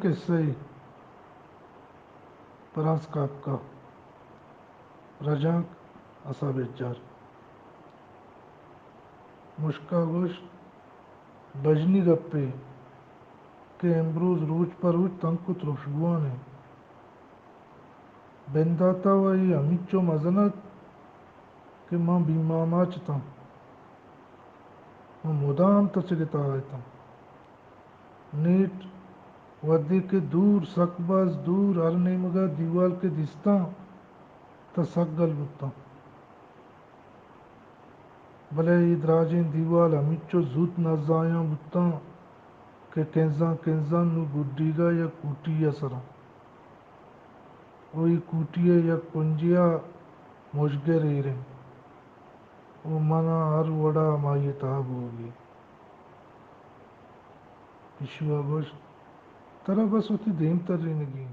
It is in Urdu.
che sei پراس کافکا رجاک اصابجار مشکاگوش بجنی گپے کہ امروز روچ پر روچ تنکت روشگوانے بنداتا وی امیچو مزنت کہ ماں بیماما چتا ماں مدام تچگتا آئیتا نیٹ ودی کے دور سکباز دور ارنے مگا دیوال کے دستا تا سگل بتا بلے ادراجیں دیوال امیچو زود نزایاں بتا کہ کنزاں نو گڈیگا یا کوٹیا سرا وہی کوٹیا یا کنجیا مشگے ریریں وہ منا ہر وڑا مائی تاب ہوگی پیشوا گوشت ترا بس ہوتی دیم تر رہنگی